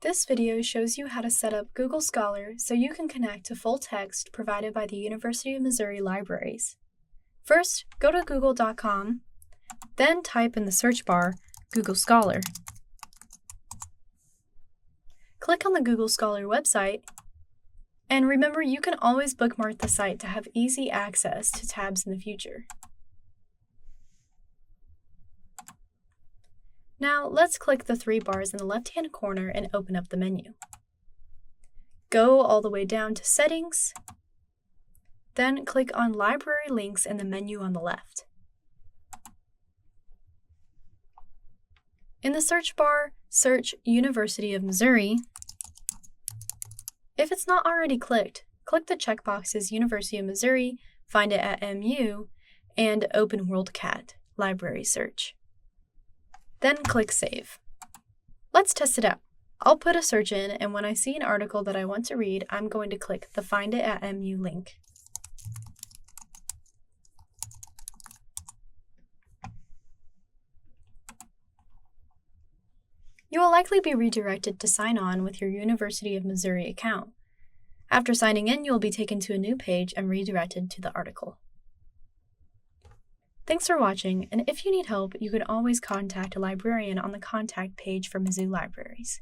This video shows you how to set up Google Scholar so you can connect to full text provided by the University of Missouri Libraries. First, go to google.com, then type in the search bar Google Scholar. Click on the Google Scholar website, and remember you can always bookmark the site to have easy access to tabs in the future. Now let's click the three bars in the left-hand corner and open up the menu. Go all the way down to Settings, then click on Library Links in the menu on the left. In the search bar, search University of Missouri. If it's not already clicked, click the checkboxes University of Missouri, Find It at MU, and Open WorldCat Library Search. Then click Save. Let's test it out. I'll put a search in, and when I see an article that I want to read, I'm going to click the Find It at MU link. You will likely be redirected to sign on with your University of Missouri account. After signing in, you will be taken to a new page and redirected to the article. Thanks for watching, and if you need help, you can always contact a librarian on the contact page for Mizzou Libraries.